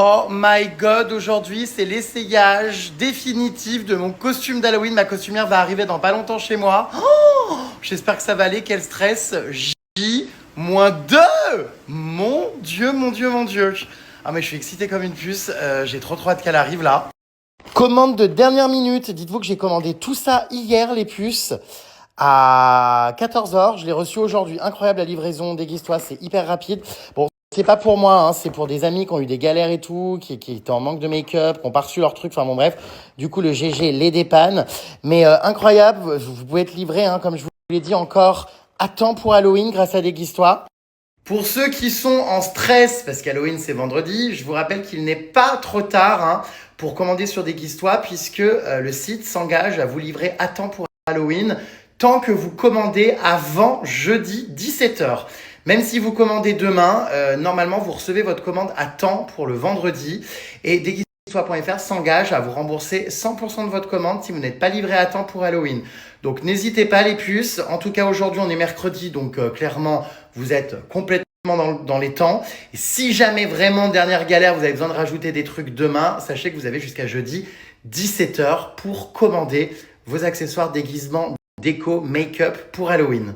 Oh my god, aujourd'hui c'est l'essayage définitif de mon costume d'Halloween. Ma costumière va arriver dans pas longtemps chez moi. Oh, j'espère que ça va aller, quel stress. J-2. Mon dieu, mon dieu, mon dieu. Ah mais je suis excitée comme une puce, j'ai trop hâte qu'elle arrive là. Commande de dernière minute, dites-vous que j'ai commandé tout ça hier les puces à 14h, je l'ai reçu aujourd'hui. Incroyable la livraison, déguise-toi, c'est hyper rapide. Bon, c'est pas pour moi, hein, c'est pour des amis qui ont eu des galères et tout, qui étaient en manque de make-up, qui ont pas reçu leur truc, enfin bon bref. Du coup, le GG les dépanne. Mais incroyable, vous pouvez être livré, hein, comme je vous l'ai dit encore, à temps pour Halloween grâce à Déguise-toi. Pour ceux qui sont en stress, parce qu'Halloween c'est vendredi, je vous rappelle qu'il n'est pas trop tard pour commander sur Déguise-toi, puisque le site s'engage à vous livrer à temps pour Halloween, tant que vous commandez avant jeudi 17h. Même si vous commandez demain, normalement vous recevez votre commande à temps pour le vendredi. Et Déguise-toi.fr s'engage à vous rembourser 100% de votre commande si vous n'êtes pas livré à temps pour Halloween. Donc n'hésitez pas les puces. En tout cas aujourd'hui on est mercredi, donc clairement vous êtes complètement dans les temps. Et si jamais vraiment dernière galère, vous avez besoin de rajouter des trucs demain, sachez que vous avez jusqu'à jeudi 17h pour commander vos accessoires déguisement, déco, make-up pour Halloween.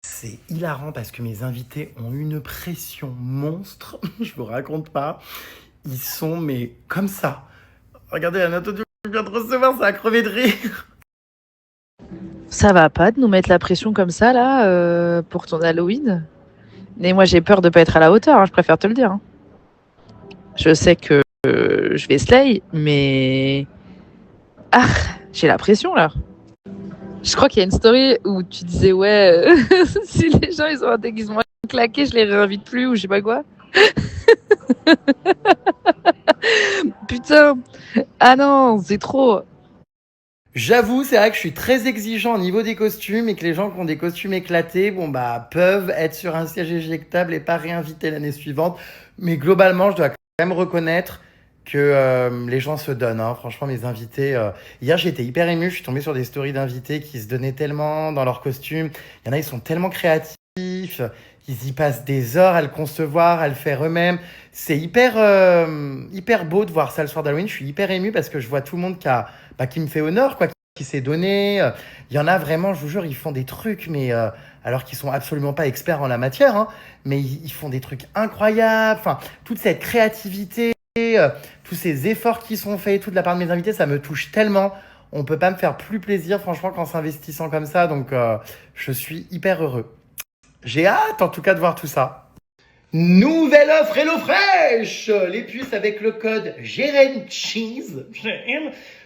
C'est hilarant parce que mes invités ont une pression monstre. Je vous raconte pas. Ils sont mais comme ça. Regardez la note audio que je viens de recevoir, ça a crevé de rire. Ça va pas de nous mettre la pression comme ça, là, pour ton Halloween? Mais moi, j'ai peur de pas être à la hauteur, hein, je préfère te le dire. Hein. Je sais que je vais slay, mais... Ah, j'ai la pression, là. Je crois qu'il y a une story où tu disais, ouais, si les gens, ils ont un déguisement claqué, je les réinvite plus, ou je sais pas quoi. Putain. Ah non, c'est trop. J'avoue, c'est vrai que je suis très exigeant au niveau des costumes et que les gens qui ont des costumes éclatés, bon bah, peuvent être sur un siège éjectable et pas réinviter l'année suivante. Mais globalement, je dois quand même reconnaître que les gens se donnent. Hein. Franchement, mes invités. Hier, j'étais hyper ému. Je suis tombé sur des stories d'invités qui se donnaient tellement dans leurs costumes. Il y en a, ils sont tellement créatifs. Ils y passent des heures à le concevoir, à le faire eux-mêmes. C'est hyper beau de voir ça le soir d'Halloween. Je suis hyper ému parce que je vois tout le monde qui me fait honneur, quoi, qui s'est donné. Il y en a vraiment, je vous jure, ils font des trucs, mais alors qu'ils sont absolument pas experts en la matière, hein, mais ils font des trucs incroyables. Enfin, toute cette créativité, tous ces efforts qui sont faits, tout de la part de mes invités, ça me touche tellement. On peut pas me faire plus plaisir, franchement, qu'en s'investissant comme ça. Donc, je suis hyper heureux. J'ai hâte, en tout cas, de voir tout ça. Nouvelle offre HelloFresh. Les puces avec le code GERENCHEESE.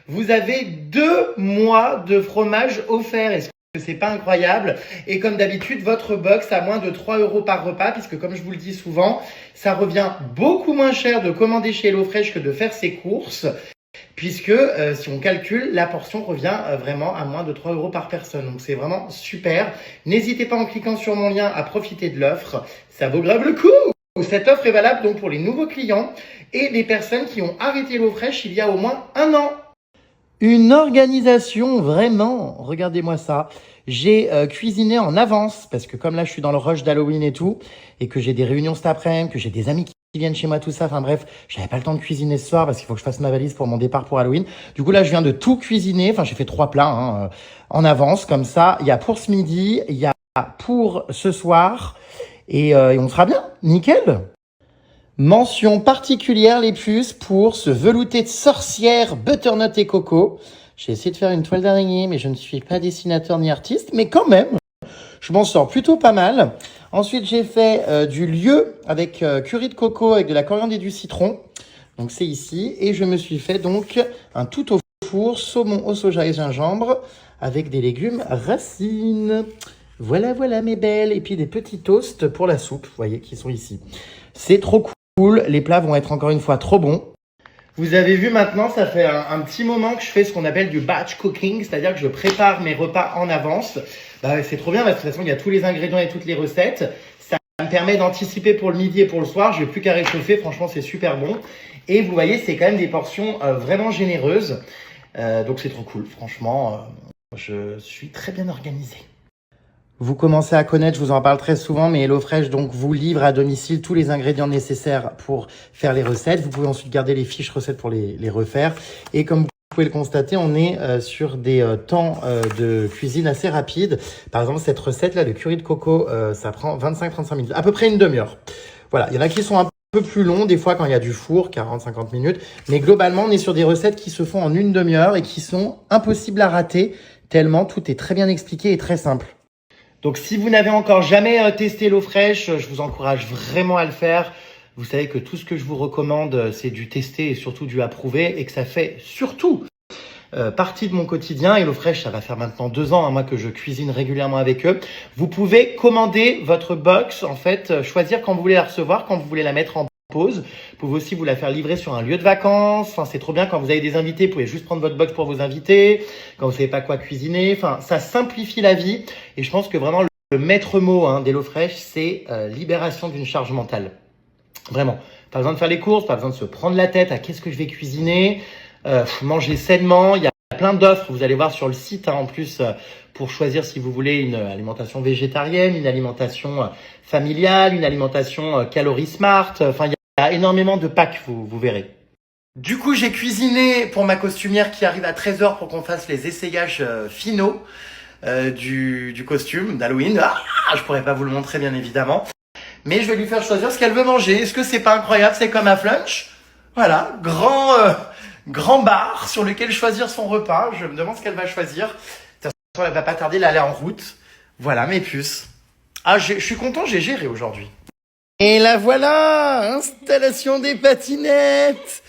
Vous avez 2 mois de fromage offert. Est-ce que c'est pas incroyable? Et comme d'habitude, votre box à moins de 3 euros par repas, puisque comme je vous le dis souvent, ça revient beaucoup moins cher de commander chez HelloFresh que de faire ses courses. Puisque si on calcule, la portion revient vraiment à moins de 3 euros par personne. Donc c'est vraiment super. N'hésitez pas en cliquant sur mon lien à profiter de l'offre. Ça vaut grave le coup. Cette offre est valable donc pour les nouveaux clients et les personnes qui ont arrêté HelloFresh il y a au moins 1 an. Une organisation, vraiment. Regardez-moi ça. J'ai cuisiné en avance parce que comme là je suis dans le rush d'Halloween et tout, et que j'ai des réunions cet après-midi, que j'ai des amis qui viennent chez moi, tout ça. Enfin bref, j'avais pas le temps de cuisiner ce soir parce qu'il faut que je fasse ma valise pour mon départ pour Halloween. Du coup là, je viens de tout cuisiner. Enfin, j'ai fait 3 plats en avance comme ça. Il y a pour ce midi, il y a pour ce soir et on sera bien. Nickel. Mention particulière les puces pour ce velouté de sorcière butternut et coco. J'ai essayé de faire une toile d'araignée, mais je ne suis pas dessinateur ni artiste, mais quand même, je m'en sors plutôt pas mal. Ensuite, j'ai fait du lieu avec curry de coco avec de la coriandre et du citron. Donc c'est ici. Et je me suis fait donc un tout au four, saumon au soja et gingembre avec des légumes racines. Voilà, voilà mes belles. Et puis des petits toasts pour la soupe, vous voyez, qui sont ici. C'est trop cool. Les plats vont être encore une fois trop bons. Vous avez vu maintenant, ça fait un petit moment que je fais ce qu'on appelle du batch cooking, c'est-à-dire que je prépare mes repas en avance. Bah, c'est trop bien parce que de toute façon, il y a tous les ingrédients et toutes les recettes. Ça me permet d'anticiper pour le midi et pour le soir. Je n'ai plus qu'à réchauffer. Franchement, c'est super bon. Et vous voyez, c'est quand même des portions vraiment généreuses. Donc, c'est trop cool. Franchement, je suis très bien organisé. Vous commencez à connaître, je vous en parle très souvent, mais HelloFresh donc vous livre à domicile tous les ingrédients nécessaires pour faire les recettes. Vous pouvez ensuite garder les fiches recettes pour les refaire. Et comme vous pouvez le constater, on est sur des temps de cuisine assez rapides. Par exemple, cette recette-là, le curry de coco, ça prend 25-35 minutes, à peu près une demi-heure. Voilà, il y en a qui sont un peu plus longs, des fois quand il y a du four, 40-50 minutes. Mais globalement, on est sur des recettes qui se font en une demi-heure et qui sont impossibles à rater, tellement tout est très bien expliqué et très simple. Donc, si vous n'avez encore jamais testé HelloFresh, je vous encourage vraiment à le faire. Vous savez que tout ce que je vous recommande, c'est du tester et surtout du approuver et que ça fait surtout partie de mon quotidien. HelloFresh, ça va faire maintenant 2 ans, moi, que je cuisine régulièrement avec eux. Vous pouvez commander votre box, en fait, choisir quand vous voulez la recevoir, quand vous voulez la mettre en pause. Vous pouvez aussi vous la faire livrer sur un lieu de vacances. Enfin, c'est trop bien quand vous avez des invités. Vous pouvez juste prendre votre box pour vos invités. Quand vous savez pas quoi cuisiner. Enfin, ça simplifie la vie. Et je pense que vraiment le maître mot d'HelloFresh, c'est libération d'une charge mentale. Vraiment. Pas besoin de faire les courses, pas besoin de se prendre la tête à qu'est-ce que je vais cuisiner. Manger sainement. Il y a plein d'offres. Vous allez voir sur le site en plus pour choisir si vous voulez une alimentation végétarienne, une alimentation familiale, une alimentation calorie smart. Enfin, il y a énormément de packs, vous verrez. Du coup, j'ai cuisiné pour ma costumière qui arrive à 13h pour qu'on fasse les essayages finaux du costume d'Halloween. Je pourrais pas vous le montrer bien évidemment. Mais je vais lui faire choisir ce qu'elle veut manger. Est-ce que c'est pas incroyable? C'est comme un flunch. Voilà, grand bar sur lequel choisir son repas. Je me demande ce qu'elle va choisir. De toute façon, elle va pas tarder, là, elle est en route. Voilà mes puces. Je suis content, j'ai géré aujourd'hui. Et la voilà, installation des patinettes.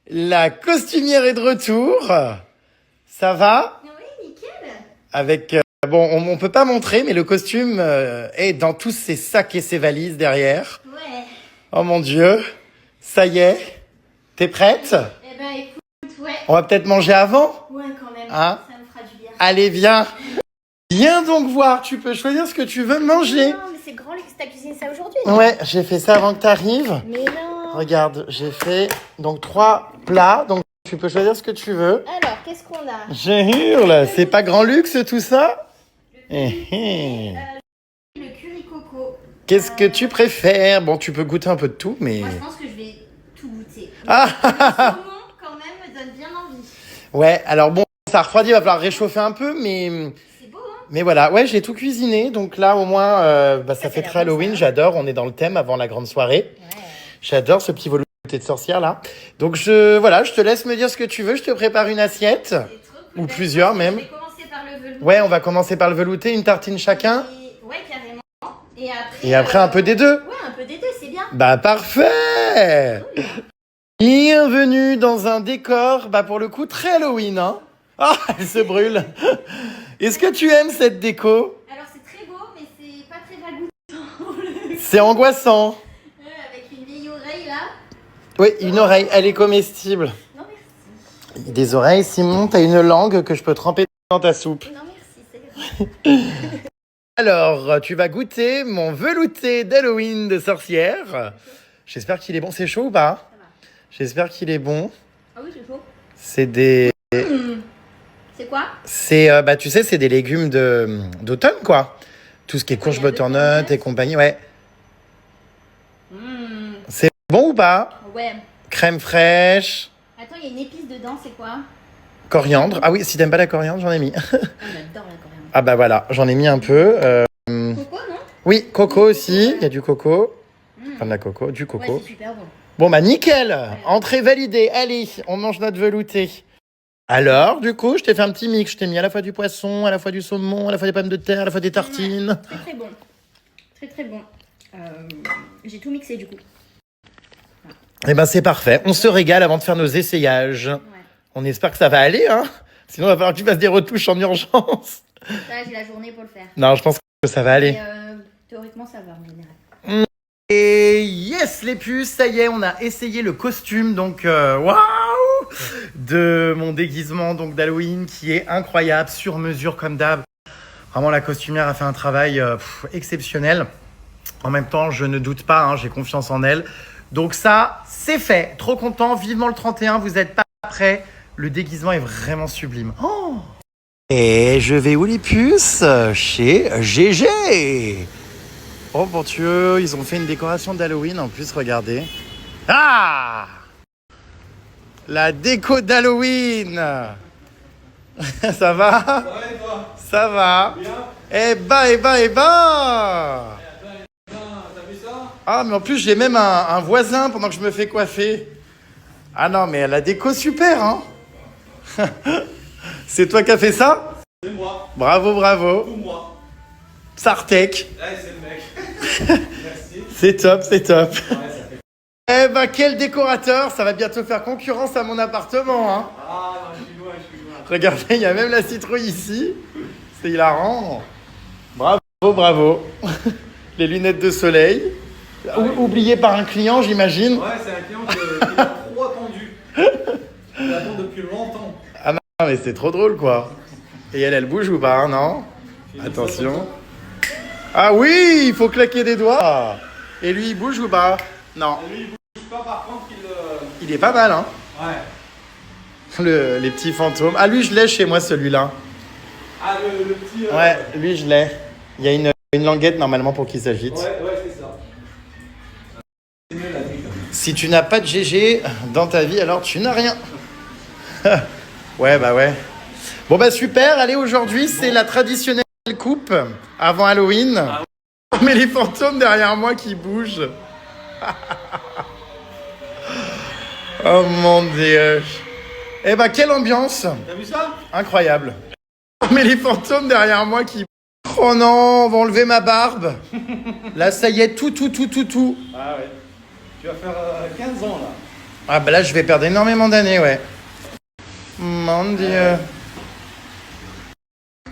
La costumière est de retour. Ça va? Oui, nickel. Avec bon, on peut pas montrer, mais le costume est dans tous ses sacs et ses valises derrière. Ouais. Oh mon Dieu, ça y est. T'es prête? Eh ben écoute, ouais. On va peut-être manger avant? Ouais, quand même. Hein? Ça me fera du bien. Allez, viens. Viens donc voir, tu peux choisir ce que tu veux manger. Non, mais c'est grand luxe, t'as cuisiné ça aujourd'hui? Ouais, j'ai fait ça avant que t'arrives. Mais non. Regarde, j'ai fait donc 3 plats, donc tu peux choisir ce que tu veux. Alors, qu'est-ce qu'on a? Je hurle, c'est pas grand luxe tout ça? Le curry coco. Qu'est-ce que tu préfères? Bon, tu peux goûter un peu de tout, mais... Moi, je pense que je vais tout goûter. Ah Le saumon, quand même, me donne bien envie. Ouais, alors bon, ça refroidit, il va falloir réchauffer un peu, mais... C'est beau, hein? Mais voilà, ouais, j'ai tout cuisiné, donc là, au moins, ça fait l'air très bon, Halloween, ça. j'adore, on est dans le thème avant la grande soirée. Ouais. J'adore ce petit velouté de sorcière, là. Donc, je te laisse me dire ce que tu veux, je te prépare une assiette. C'est trop cool. Ou Ben, plusieurs, je même. vais commencer par le velouté. Ouais, on va commencer par le velouté, une tartine chacun. Ouais, carrément. Et après... Et après, un peu des deux. Ouais, un peu des deux, c'est bien. Bah, parfait! Bienvenue dans un décor, pour le coup, très Halloween, hein. Ah, elle se brûle. Est-ce que tu aimes cette déco? Alors, c'est très beau, mais c'est pas très ragoûtant. C'est angoissant. Avec une vieille oreille, là. Oui, une oreille, elle est comestible. Non, merci. Des oreilles, Simon, t'as une langue que je peux tremper dans ta soupe. Non, merci, c'est vrai. Alors, tu vas goûter mon velouté d'Halloween de sorcière. J'espère qu'il est bon. C'est chaud ou pas? Ça va. J'espère qu'il est bon. Ah oui, c'est chaud. C'est des... C'est quoi? C'est, tu sais, c'est des légumes d'automne, quoi. Tout ce qui est courge, butternut et compagnie, ouais. C'est bon ou pas? Ouais. Crème fraîche, Attends, il y a une épice dedans, c'est quoi? coriandre. Ah oui, si t'aimes pas la coriandre, j'en ai mis. Ah, j'adore la coriandre. Ah bah voilà, j'en ai mis un peu. Coco, non? Oui, coco aussi, il y a du coco. Enfin, de la coco, du coco. Ouais, c'est super bon. Bon bah nickel, entrée validée. Allez, on mange notre velouté. Alors, du coup, je t'ai fait un petit mix. Je t'ai mis à la fois du poisson, à la fois du saumon, à la fois des pommes de terre, à la fois des tartines. Ouais, très très bon. Très très bon. J'ai tout mixé du coup. Eh ben c'est parfait. On se régale avant de faire nos essayages. Ouais. On espère que ça va aller, hein. Sinon, il va falloir que tu fasses des retouches en urgence. Là, j'ai la journée pour le faire. Non, je pense que ça va aller. Mais, théoriquement, ça va en général. Et yes les puces, ça y est, on a essayé le costume donc waouh de mon déguisement donc d'Halloween qui est incroyable, sur mesure comme d'hab. Vraiment la costumière a fait un travail exceptionnel. En même temps, je ne doute pas, j'ai confiance en elle. Donc ça, c'est fait. Trop content, vivement le 31, vous n'êtes pas prêts. Le déguisement est vraiment sublime. Oh Et je vais où les puces? Chez GG. Oh mon Dieu, ils ont fait une décoration d'Halloween en plus, regardez. Ah! La déco d'Halloween. Ça va? Ça va et toi? Ça va. Bien? Eh bah, eh bah, eh bah. T'as vu ça? Ah, mais en plus, j'ai même un voisin pendant que je me fais coiffer. Ah non, mais la déco, super, hein. C'est toi qui as fait ça? C'est moi. Bravo, bravo. Tout moi. Sartek. Là, c'est le mec. Merci. C'est top, c'est top. Ouais, ça fait... Eh ben, quel décorateur. Ça va bientôt faire concurrence à mon appartement, hein. Ah non, je suis loin, je suis loin. Regardez, il y a même la citrouille ici. C'est hilarant. Bravo, bravo. Les lunettes de soleil. Oubliées par un client, j'imagine. Ouais, c'est un client qui a trop attendu. Il attend depuis longtemps. Ah non, mais c'est trop drôle, quoi. Et elle bouge ou pas, hein, non? Attention. Ah oui, il faut claquer des doigts. Et lui, il bouge ou pas? Non. Et lui, il bouge pas, par contre, Il est pas mal, hein. Ouais. Les petits fantômes. Ah, lui, je l'ai chez moi, celui-là. Ah, le petit... Ouais, lui, je l'ai. Il y a une languette, normalement, pour qu'il s'agite. Ouais, c'est ça. C'est mieux la nuit, quand même. Si tu n'as pas de GG dans ta vie, alors tu n'as rien. Ouais, bah ouais. Bon, bah super. Allez, aujourd'hui, c'est la traditionnelle coupe avant Halloween. Mais les fantômes derrière moi qui bougent. Oh mon Dieu. Eh bah, quelle ambiance. T'as vu ça? Incroyable. Mais les fantômes derrière moi qui... Oh non, on va enlever ma barbe. Là, ça y est, tout. Ah ouais. Tu vas faire 15 ans, là. Ah bah là, je vais perdre énormément d'années, ouais. Mon Dieu.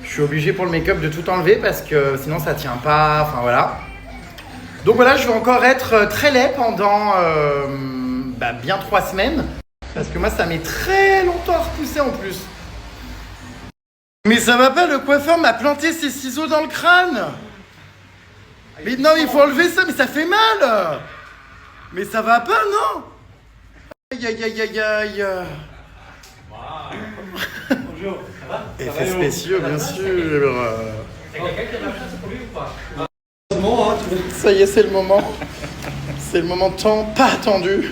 Je suis obligé pour le make-up de tout enlever parce que sinon ça tient pas, enfin voilà. Donc voilà, je vais encore être très laid pendant bien 3 semaines. Parce que moi, ça met très longtemps à repousser en plus. Mais ça va pas, le coiffeur m'a planté ses ciseaux dans le crâne. Mais non, il faut enlever ça, mais ça fait mal. Mais ça va pas, non? Aïe. Bonjour. Ça va? Effets spéciaux, bien sûr. C'est quelqu'un qui a la chance pour lui ou pas? Bon, hein, tu veux... Ça y est, c'est le moment. C'est le moment tant pas attendu.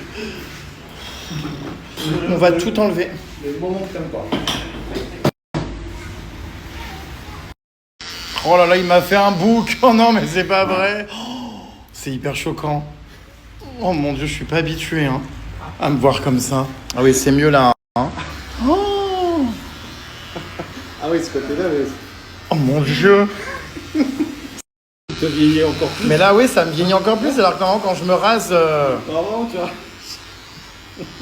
On va tout enlever. Le moment que t'aimes pas. Oh là là, il m'a fait un bouc. Oh non, mais c'est pas vrai. Oh, c'est hyper choquant. Oh mon Dieu, je suis pas habitué à me voir comme ça. Ah oui, c'est mieux là. Hein. Oh, Ah oui, ce côté-là, mais... oh mon Dieu. Tu te vieillis encore plus. Mais là, oui, ça me vieillit encore plus. Alors que quand je me rase... Vraiment, tu vois.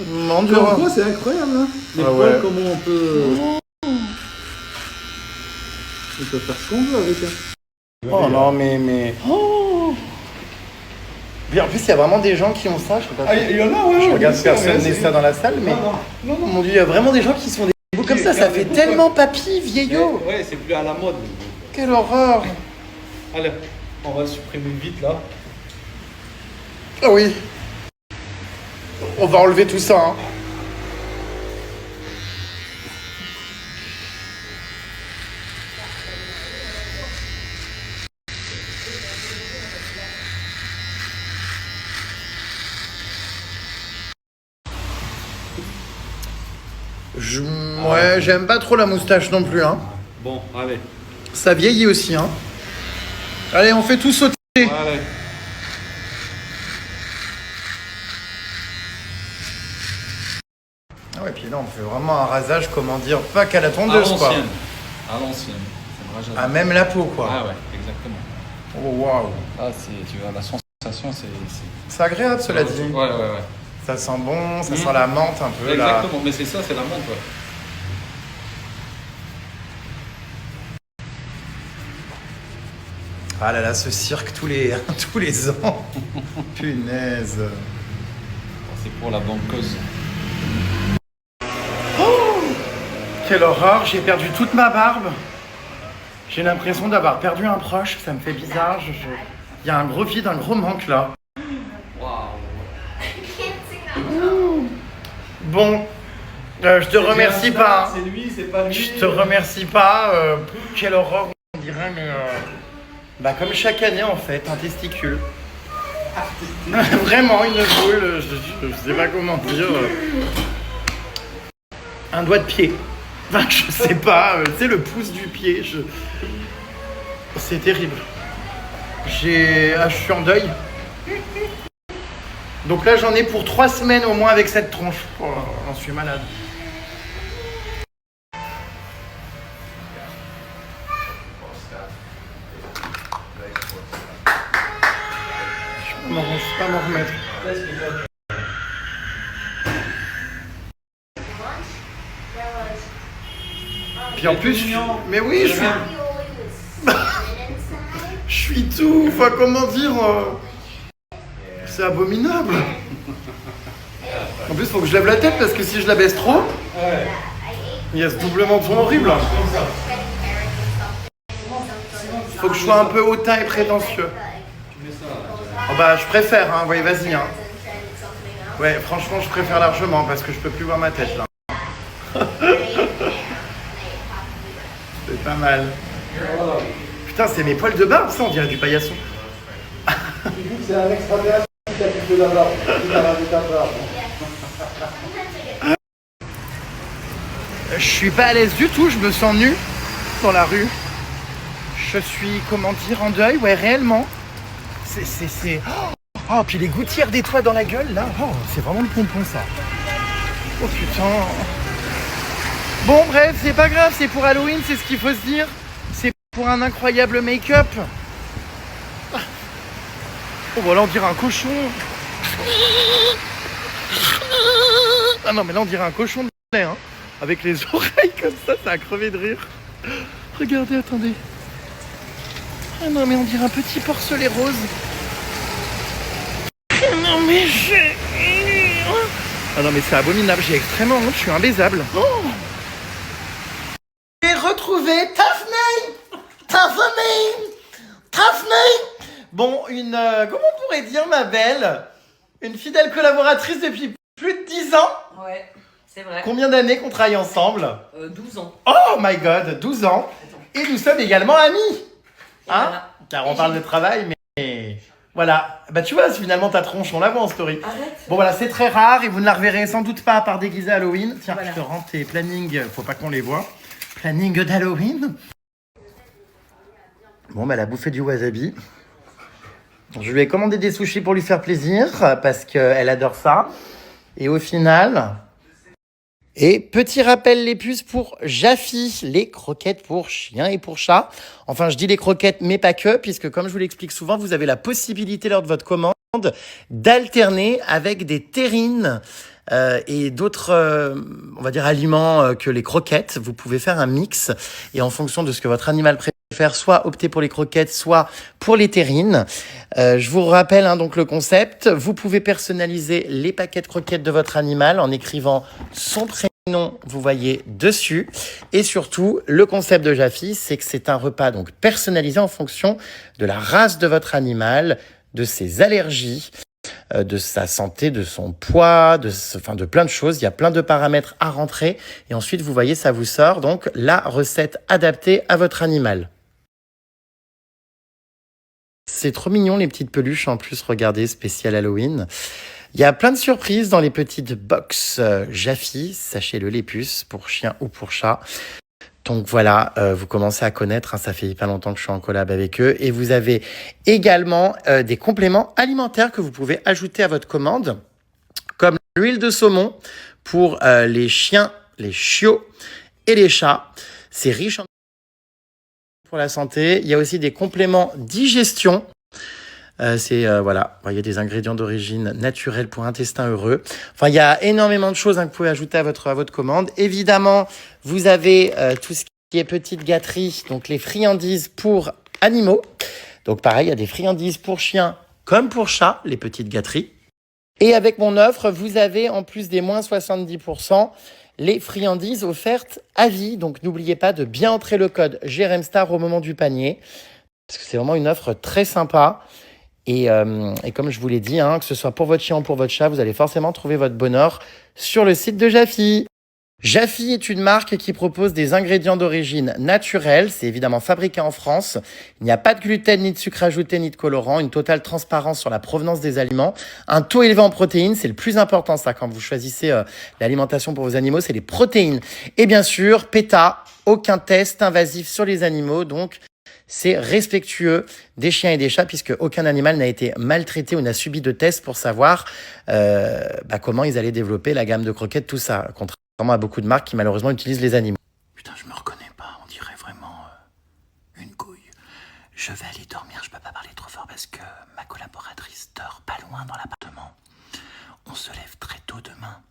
Mon Dieu. Comme quoi, c'est incroyable, hein. Les Ah poils, ouais. comment on peut... On peut faire ce qu'on veut avec elle. Oh non, mais... Oh. Mais en plus, il y a vraiment des gens qui ont ça. Je sais pas. Ah, il y en a, ouais. Je regarde bien sûr, personne mais n'est c'est- ça dans la salle, mais... Non. Mon Dieu, il y a vraiment des gens qui sont des bouts comme ça. Ça fait tellement papy, vieillot. Ouais, c'est plus à la mode. Quelle horreur. Allez, on va supprimer vite, là. Ah oui. On va enlever tout ça, hein. Ouais, j'aime pas trop la moustache non plus, hein. Bon, allez. Ça vieillit aussi, hein. Allez, on fait tout sauter. Allez. Ah ouais, puis là, on fait vraiment un rasage, comment dire, pas qu'à la tondeuse, quoi. À l'ancienne. C'est vrai, Ah, même la peau, quoi. Ah ouais, exactement. Oh, waouh. Ah, tu vois, la sensation, c'est... C'est agréable, cela dit. Ouais. Ça sent bon, ça sent la menthe un peu, là. Exactement, mais c'est ça, c'est la menthe, ouais. Ah là là, ce cirque tous les, tous les ans. Punaise. C'est pour la bonne cause. Quelle horreur, j'ai perdu toute ma barbe. J'ai l'impression d'avoir perdu un proche, ça me fait bizarre. Il y a un gros vide, un gros manque là. Waouh. Bon, Je te remercie pas. Hein. C'est lui, c'est pas lui. Je te remercie pas. Quelle horreur, on dirait, mais. Bah, comme chaque année en fait, un testicule. Vraiment une boule, je sais pas comment dire. Un doigt de pied. Enfin, je sais pas, c'est le pouce du pied. C'est terrible. Je suis en deuil. Donc là, j'en ai pour 3 semaines au moins avec cette tronche. Oh, j'en suis malade. Je peux pas m'en remettre. Puis en plus, mais oui, je suis tout. Enfin, comment dire c'est abominable. En plus, il faut que je lève la tête parce que si je la baisse trop, il y a ce doublement de son horrible. Il faut que je sois un peu hautain et prétentieux. Oh bah, je préfère, hein. Ouais, vas-y. Hein. Ouais, franchement, je préfère largement parce que je peux plus voir ma tête là. C'est pas mal. Putain, c'est mes poils de barbe, ça, on dirait du paillasson. C'est un extraterrestre qui a plus de la barbe. Il a rajouté un barbe. Je suis pas à l'aise du tout, je me sens nu dans la rue. Je suis, comment dire, en deuil, ouais, réellement. C'est... Oh, puis les gouttières des toits dans la gueule, là, oh, c'est vraiment le pompon, ça. Oh putain. Bon, bref, c'est pas grave, c'est pour Halloween, c'est ce qu'il faut se dire. C'est pour un incroyable make-up. Oh, voilà, on dirait un cochon. Ah non, mais là, on dirait un cochon de lait, hein. Avec les oreilles comme ça a crevé de rire. Regardez, attendez. Ah non, mais on dirait un petit porcelet rose. Non, mais j'ai... Ah non, mais c'est abominable, j'ai extrêmement honte, je suis imbaisable. Oh, j'ai retrouvé Taffney. Bon, comment on pourrait dire, ma belle? Une fidèle collaboratrice depuis plus de 10 ans. Ouais, c'est vrai. Combien d'années qu'on travaille ensemble? 12 ans. Oh my god, 12 ans. Et nous sommes également amis. Hein Voilà. Car on parle de travail, mais... Voilà. Bah tu vois, finalement ta tronche, on la voit en story. Arrête. Bon voilà, c'est très rare et vous ne la reverrez sans doute pas à part déguisée à Halloween. Tiens, Voilà. je te rends tes plannings, faut pas qu'on les voit. Planning d'Halloween. Bon bah elle a bouffé du wasabi. Je lui ai commandé des sushis pour lui faire plaisir parce qu'elle adore ça. Et au final... Et petit rappel, les puces pour Jaffy, les croquettes pour chiens et pour chats. Enfin, je dis les croquettes, mais pas que, puisque comme je vous l'explique souvent, vous avez la possibilité lors de votre commande d'alterner avec des terrines et d'autres, on va dire, aliments que les croquettes. Vous pouvez faire un mix et en fonction de ce que votre animal préfère, soit opter pour les croquettes, soit pour les terrines. Je vous rappelle donc le concept. Vous pouvez personnaliser les paquets de croquettes de votre animal en écrivant son prénom, vous voyez dessus. Et surtout, le concept de Jaffy, c'est que c'est un repas donc personnalisé en fonction de la race de votre animal, de ses allergies, de sa santé, de son poids, de plein de choses. Il y a plein de paramètres à rentrer. Et ensuite, vous voyez, ça vous sort donc la recette adaptée à votre animal. C'est trop mignon, les petites peluches. En plus, regardez, spécial Halloween. Il y a plein de surprises dans les petites box Jaffy, sachez-le, les puces, pour chien ou pour chat. Donc voilà, vous commencez à connaître, ça fait pas longtemps que je suis en collab avec eux. Et vous avez également des compléments alimentaires que vous pouvez ajouter à votre commande, comme l'huile de saumon pour les chiens, les chiots et les chats. C'est riche en pour la santé. Il y a aussi des compléments digestion. Voilà, il y a des ingrédients d'origine naturelle pour intestin heureux. Enfin, il y a énormément de choses que vous pouvez ajouter à votre commande. Évidemment, vous avez tout ce qui est petite gâterie, donc les friandises pour animaux. Donc pareil, il y a des friandises pour chiens comme pour chats, les petites gâteries. Et avec mon offre, vous avez en plus des moins 70%, les friandises offertes à vie. Donc n'oubliez pas de bien entrer le code GRMSTAR au moment du panier, parce que c'est vraiment une offre très sympa. Et comme je vous l'ai dit, que ce soit pour votre chien ou pour votre chat, vous allez forcément trouver votre bonheur sur le site de Jaffy. Jaffy est une marque qui propose des ingrédients d'origine naturelle. C'est évidemment fabriqué en France. Il n'y a pas de gluten, ni de sucre ajouté, ni de colorant. Une totale transparence sur la provenance des aliments. Un taux élevé en protéines, c'est le plus important ça quand vous choisissez l'alimentation pour vos animaux, c'est les protéines. Et bien sûr, PETA, aucun test invasif sur les animaux. Donc, c'est respectueux des chiens et des chats puisque aucun animal n'a été maltraité ou n'a subi de tests pour savoir comment ils allaient développer la gamme de croquettes, tout ça. Contrairement à beaucoup de marques qui malheureusement utilisent les animaux. Putain, je me reconnais pas, on dirait vraiment une couille. Je vais aller dormir, je peux pas parler trop fort parce que ma collaboratrice dort pas loin dans l'appartement. On se lève très tôt demain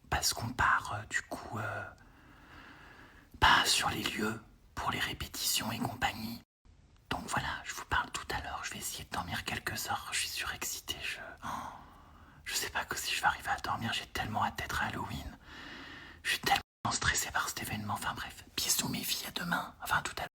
parce qu'on part sur les lieux pour les répétitions et compagnie. Donc voilà, je vous parle tout à l'heure, je vais essayer de dormir quelques heures, je suis surexcité, je sais pas si je vais arriver à dormir, j'ai tellement hâte d'être à Halloween. Je suis tellement stressé par cet événement, enfin bref, bisous mes filles, à demain, enfin tout à l'heure.